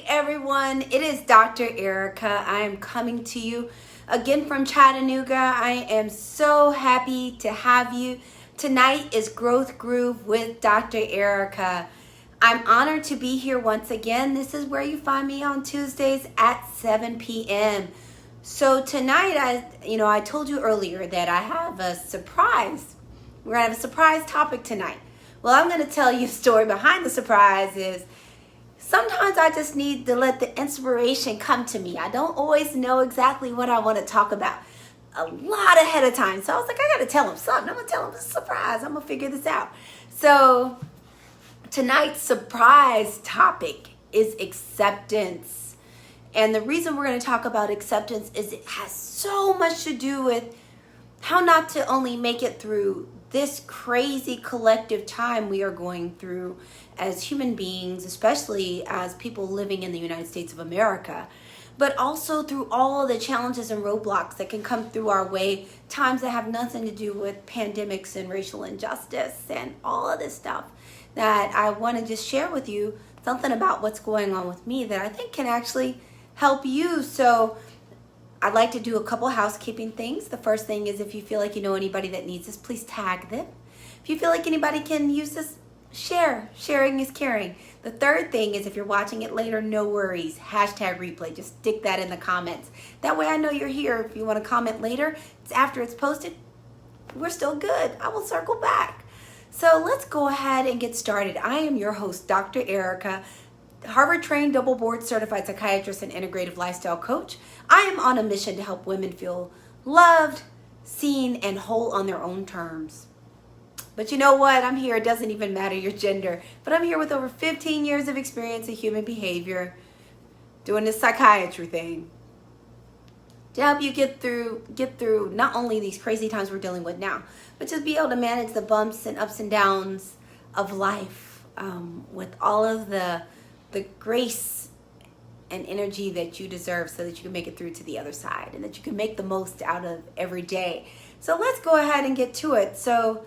everyone. It is Dr. Ericka. I am coming to you again from Chattanooga. I am so happy to have you. Tonight is Growth Groove with Dr. Ericka. I'm honored to be here once again. This is where you find me on Tuesdays at 7 p.m. So tonight, I told you earlier that I have a surprise. We're going to have a surprise topic tonight. Well, I'm going to tell you a story behind the surprise is sometimes I just need to let the inspiration come to me. I don't always know exactly what I want to talk about a lot ahead of time. So I was like, I got to tell him something. I'm going to tell him it's a surprise. I'm going to figure this out. So tonight's surprise topic is acceptance. And the reason we're going to talk about acceptance is it has so much to do with how not to only make it through this crazy collective time we are going through as human beings, especially as people living in the United States of America, but also through all the challenges and roadblocks that can come through our way, times that have nothing to do with pandemics and racial injustice and all of this stuff that I want to just share with you something about what's going on with me that I think can actually help you. So I'd like to do a couple housekeeping things. The first thing is if you feel like you know anybody that needs this, please tag them. If you feel like anybody can use this, share. Sharing is caring. The third thing is if you're watching it later, no worries. Hashtag replay. Just stick that in the comments. That way I know you're here. If you want to comment later, it's after it's posted, we're still good. I will circle back. So let's go ahead and get started. I am your host, Dr. Ericka, Harvard-trained, double board certified psychiatrist and integrative lifestyle coach. I am on a mission to help women feel loved, seen, and whole on their own terms. But you know what? I'm here. It doesn't even matter your gender. But I'm here with over 15 years of experience in human behavior, doing this psychiatry thing to help you get through not only these crazy times we're dealing with now, but just be able to manage the bumps and ups and downs of life with all of the grace and energy that you deserve so that you can make it through to the other side and that you can make the most out of every day. So let's go ahead and get to it. So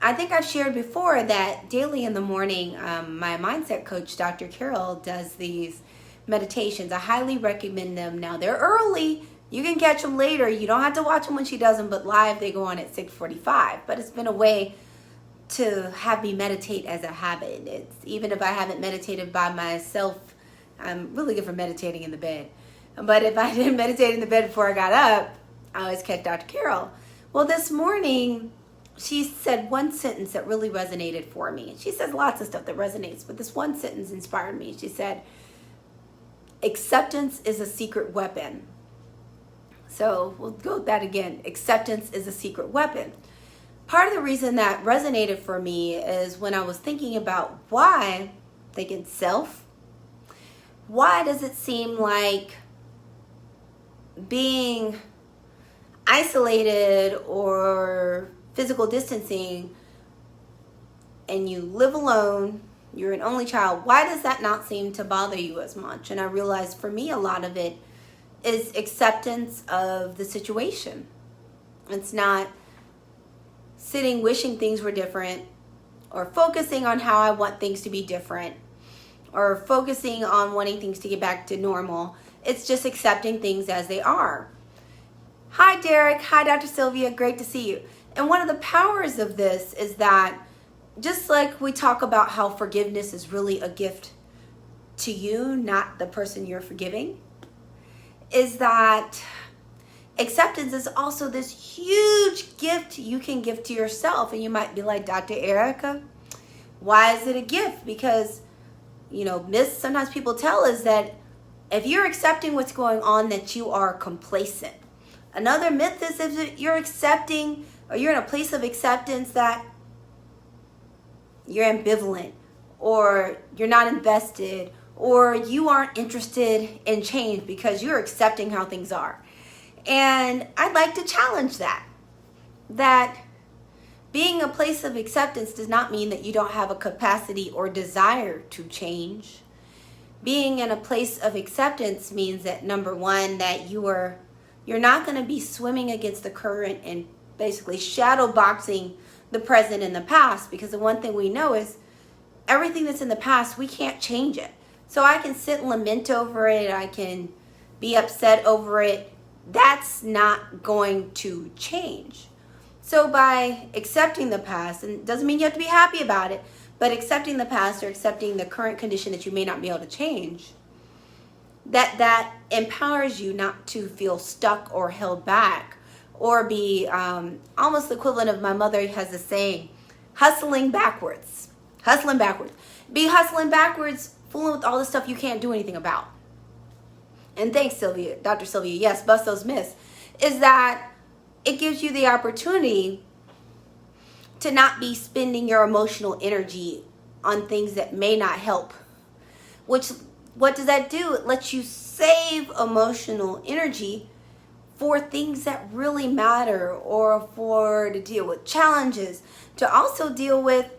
I think I've shared before that daily in the morning, my mindset coach, Dr. Carol, does these meditations. I highly recommend them. Now they're early. You can catch them later. You don't have to watch them when she does them, but live they go on at 6:45. But it's been a way to have me meditate as a habit. It's even if I haven't meditated by myself, I'm really good for meditating in the bed. But if I didn't meditate in the bed before I got up, I always catch Dr. Carol. Well, this morning, she said one sentence that really resonated for me. She says lots of stuff that resonates, but this one sentence inspired me. She said, acceptance is a secret weapon. So we'll go with that again. Acceptance is a secret weapon. Part of the reason that resonated for me is when I was thinking about thinking self, why does it seem like being isolated or physical distancing and you live alone, you're an only child, why does that not seem to bother you as much? And I realized for me, a lot of it is acceptance of the situation. It's not sitting wishing things were different or focusing on how I want things to be different or focusing on wanting things to get back to normal. It's just accepting things as they are. Hi, Derek. Hi, Dr. Sylvia. Great to see you. And one of the powers of this is that just like we talk about how forgiveness is really a gift to you, not the person you're forgiving, is that acceptance is also this huge gift you can give to yourself. And you might be like, Dr. Ericka, why is it a gift? Because, myths sometimes people tell us that if you're accepting what's going on, that you are complacent. Another myth is if you're accepting or you're in a place of acceptance that you're ambivalent or you're not invested or you aren't interested in change because you're accepting how things are. And I'd like to challenge that being a place of acceptance does not mean that you don't have a capacity or desire to change. Being in a place of acceptance means that, number one, that you're not going to be swimming against the current and basically shadow boxing the present and the past, because the one thing we know is everything that's in the past, we can't change it. So I can sit and lament over it. I can be upset over it. That's not going to change. So by accepting the past, and it doesn't mean you have to be happy about it, but accepting the past or accepting the current condition that you may not be able to change, that empowers you not to feel stuck or held back or be almost the equivalent of, my mother has a saying, hustling backwards. Hustling backwards. Be hustling backwards, fooling with all the stuff you can't do anything about. And thanks, Sylvia, Dr. Sylvia. Yes, bust those myths. Is that it gives you the opportunity to not be spending your emotional energy on things that may not help. Which, what does that do? It lets you save emotional energy for things that really matter, or for to deal with challenges, to also deal with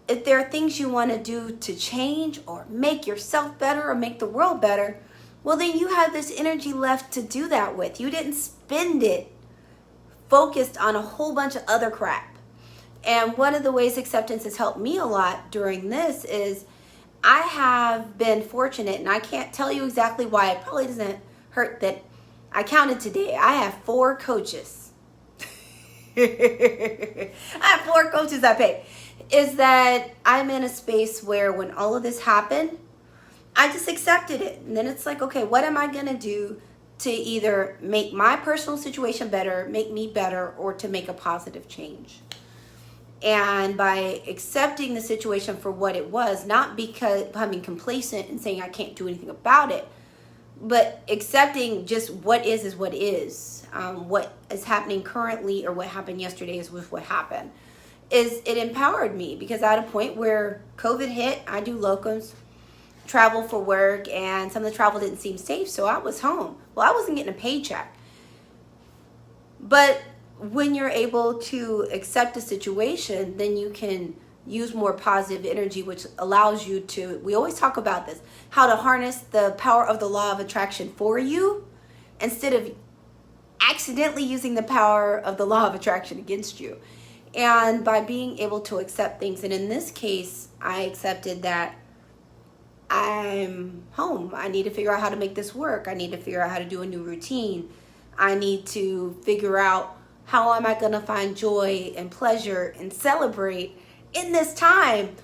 if there are things you want to do to change or make yourself better or make the world better. Well, then you have this energy left to do that with. You didn't spend it focused on a whole bunch of other crap. And one of the ways acceptance has helped me a lot during this is I have been fortunate, and I can't tell you exactly why. It probably doesn't hurt that I counted today. I have 4 coaches. I have 4 coaches I pay. Is that I'm in a space where when all of this happened, I just accepted it. And then it's like, okay, what am I going to do to either make my personal situation better, make me better, or to make a positive change? And by accepting the situation for what it was, not because becoming complacent and saying I can't do anything about it, but accepting just what is what is. What is happening currently or what happened yesterday is with what happened. Is it empowered me, because at a point where COVID hit, I do locums, travel for work, and some of the travel didn't seem safe, so I was home. Well, I wasn't getting a paycheck. But when you're able to accept a situation, then you can use more positive energy, which allows you to, we always talk about this, how to harness the power of the law of attraction for you instead of accidentally using the power of the law of attraction against you. And by being able to accept things, and in this case, I accepted that I'm home. I need to figure out how to make this work. I need to figure out how to do a new routine. I need to figure out how am I going to find joy and pleasure and celebrate in this time.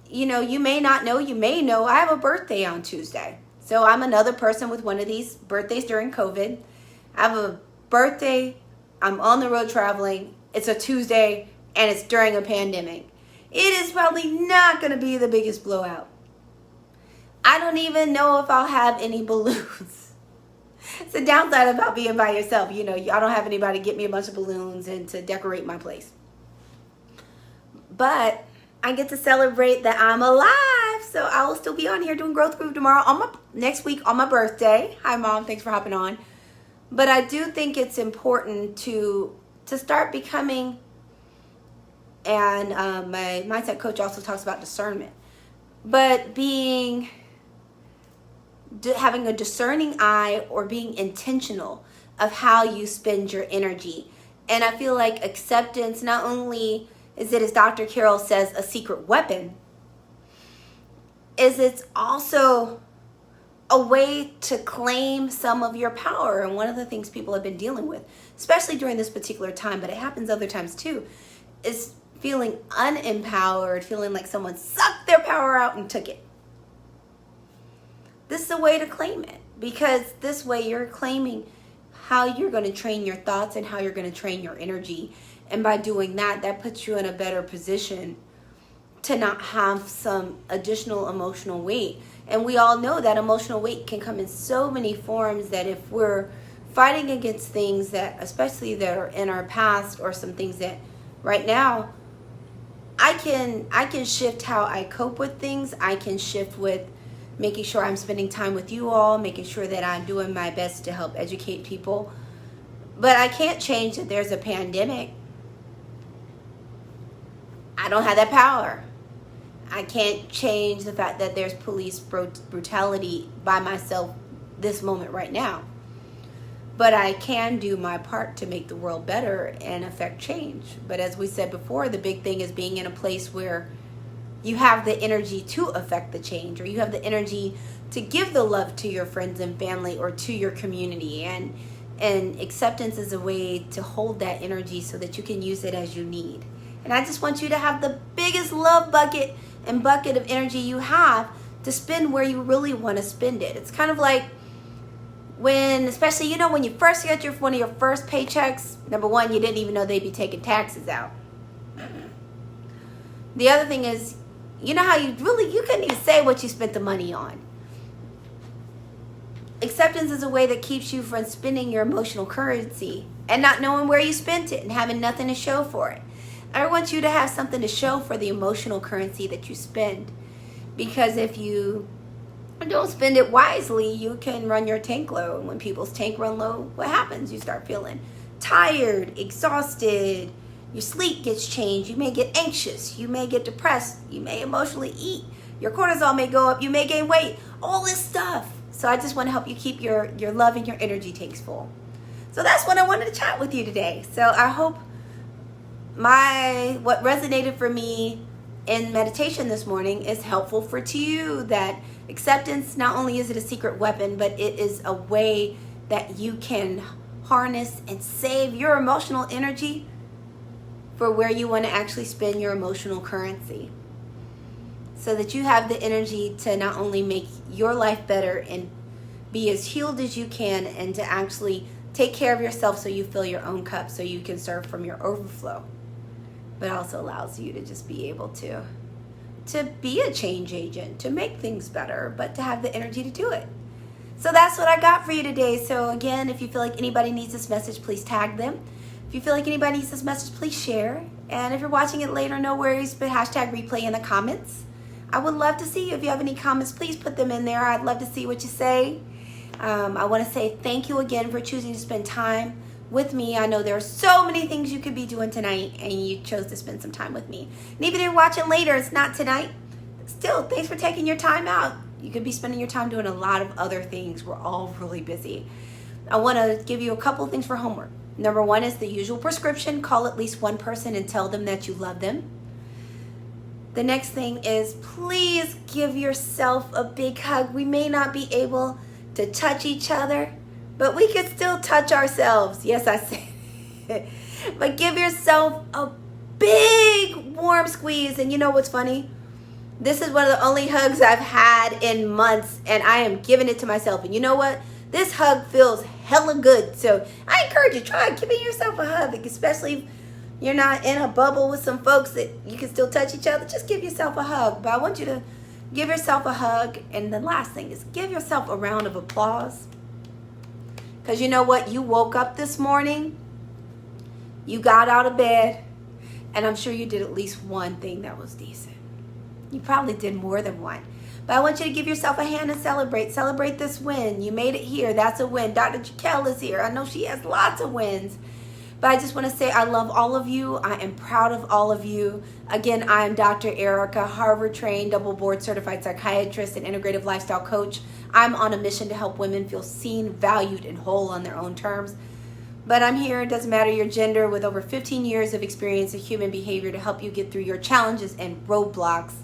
You know, you may not know, you may know, I have a birthday on Tuesday. So I'm another person with one of these birthdays during COVID. I have a birthday, I'm on the road traveling, it's a Tuesday, and it's during a pandemic. It is probably not going to be the biggest blowout. I don't even know if I'll have any balloons. It's the downside about being by yourself. You know, I don't have anybody get me a bunch of balloons and to decorate my place. But I get to celebrate that I'm alive. So I will still be on here doing Growth Groove tomorrow, next week on my birthday. Hi, Mom. Thanks for hopping on. But I do think it's important to start becoming, and my mindset coach also talks about discernment, but having a discerning eye or being intentional of how you spend your energy. And I feel like acceptance not only is it, as Dr. Carroll says, a secret weapon, is it's also a way to claim some of your power. And one of the things people have been dealing with, especially during this particular time, but it happens other times too, is feeling unempowered, feeling like someone sucked their power out and took it. This is a way to claim it, because this way you're claiming how you're going to train your thoughts and how you're going to train your energy. And by doing that, that puts you in a better position to not have some additional emotional weight. And we all know that emotional weight can come in so many forms, that if we're fighting against things that, especially that are in our past, or some things that right now, I can shift how I cope with things. I can shift with making sure I'm spending time with you all, making sure that I'm doing my best to help educate people. But I can't change that there's a pandemic. I don't have that power. I can't change the fact that there's police brutality by myself this moment right now. But I can do my part to make the world better and affect change. But as we said before, the big thing is being in a place where you have the energy to affect the change, or you have the energy to give the love to your friends and family or to your community. And acceptance is a way to hold that energy so that you can use it as you need. And I just want you to have the biggest love bucket and bucket of energy you have to spend where you really want to spend it. It's kind of like when, especially, when you first get one of your first paychecks, number one, you didn't even know they'd be taking taxes out. The other thing is, how you couldn't even say what you spent the money on. Acceptance is a way that keeps you from spending your emotional currency and not knowing where you spent it and having nothing to show for it. I want you to have something to show for the emotional currency that you spend, because if you don't spend it wisely, you can run your tank low. And when people's tank run low, what happens? You start feeling tired, exhausted, your sleep gets changed, you may get anxious, you may get depressed, you may emotionally eat, your cortisol may go up, you may gain weight, all this stuff. So I just want to help you keep your love and your energy tanks full. So that's what I wanted to chat with you today. So I hope what resonated for me in meditation this morning is helpful to you, that acceptance, not only is it a secret weapon, but it is a way that you can harness and save your emotional energy for where you want to actually spend your emotional currency, so that you have the energy to not only make your life better and be as healed as you can, and to actually take care of yourself so you fill your own cup so you can serve from your overflow, but also allows you to just be able to be a change agent, to make things better, but to have the energy to do it. So that's what I got for you today. So again, if you feel like anybody needs this message, please tag them. If you feel like anybody needs this message, please share. And if you're watching it later, no worries, but hashtag replay in the comments. I would love to see you. If you have any comments, please put them in there. I'd love to see what you say. I want to say thank you again for choosing to spend time with me. I know there are so many things you could be doing tonight, and you chose to spend some time with me. And even if you're watching later, it's not tonight. Still, thanks for taking your time out. You could be spending your time doing a lot of other things. We're all really busy. I want to give you a couple of things for homework. Number one is the usual prescription. Call at least one person and tell them that you love them. The next thing is, please give yourself a big hug. We may not be able to touch each other, but we can still touch ourselves. Yes, I said it. But give yourself a big warm squeeze. And you know what's funny? This is one of the only hugs I've had in months, and I am giving it to myself. And you know what? This hug feels hella good. So I encourage you, try giving yourself a hug, especially if you're not in a bubble with some folks that you can still touch each other. Just give yourself a hug. But I want you to give yourself a hug. And the last thing is, give yourself a round of applause. Because you know what? You woke up this morning, you got out of bed, and I'm sure you did at least one thing that was decent. You probably did more than one. But I want you to give yourself a hand and celebrate. Celebrate this win. You made it here. That's a win. Dr. Jaquel is here. I know she has lots of wins. But I just want to say I love all of you. I am proud of all of you. Again, I am Dr. Ericka, Harvard-trained, double board-certified psychiatrist and integrative lifestyle coach. I'm on a mission to help women feel seen, valued, and whole on their own terms. But I'm here, it doesn't matter your gender, with over 15 years of experience in human behavior to help you get through your challenges and roadblocks.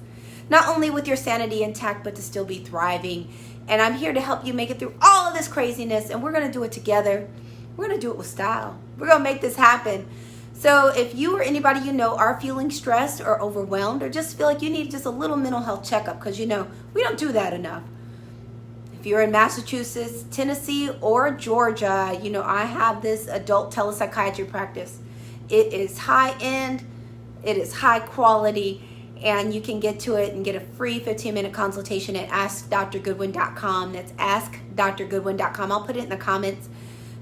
Not only with your sanity intact, but to still be thriving. And I'm here to help you make it through all of this craziness, and we're going to do it together. We're going to do it with style. We're going to make this happen. So if you or anybody you know are feeling stressed or overwhelmed, or just feel like you need just a little mental health checkup, because we don't do that enough. If you're in Massachusetts, Tennessee, or Georgia, I have this adult telepsychiatry practice. It is high end, it is high quality, and you can get to it and get a free 15-minute consultation at askdrgoodwin.com. That's askdrgoodwin.com. I'll put it in the comments.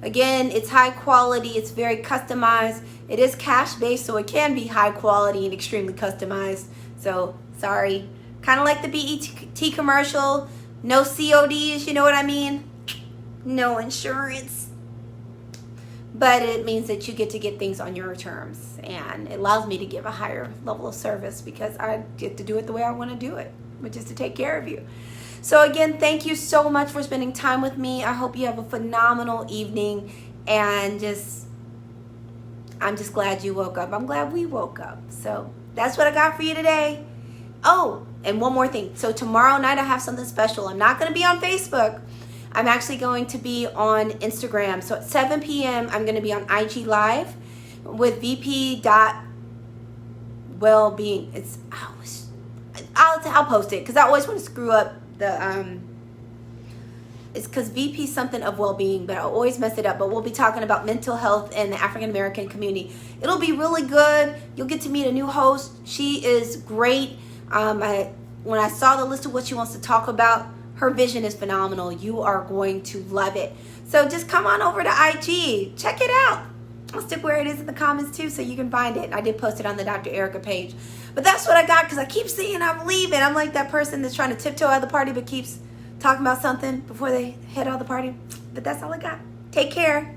Again, it's high quality. It's very customized. It is cash-based, so it can be high quality and extremely customized. So, sorry. Kind of like the BET commercial. No CODs, you know what I mean? No insurance. But it means that you get to get things on your terms. And it allows me to give a higher level of service because I get to do it the way I want to do it, which is to take care of you. So again, thank you so much for spending time with me. I hope you have a phenomenal evening. And I'm just glad you woke up. I'm glad we woke up. So that's what I got for you today. Oh, and one more thing. So tomorrow night I have something special. I'm not going to be on Facebook. I'm actually going to be on Instagram. So at 7 p.m. I'm going to be on IG Live with VP.Wellbeing. I'll post it because I always want to screw up the it's because VP something of well-being, but I always mess it up. But we'll be talking about mental health in the African American community. It'll be really good. You'll get to meet a new host. She is great. When I saw the list of what she wants to talk about, her vision is phenomenal. You are going to love it. So just come on over to IG. Check it out. I'll stick where it is in the comments too so you can find it. I did post it on the Dr. Ericka page. But that's what I got because I keep seeing I'm leaving. I'm like that person that's trying to tiptoe out of the party but keeps talking about something before they head out of the party. But that's all I got. Take care.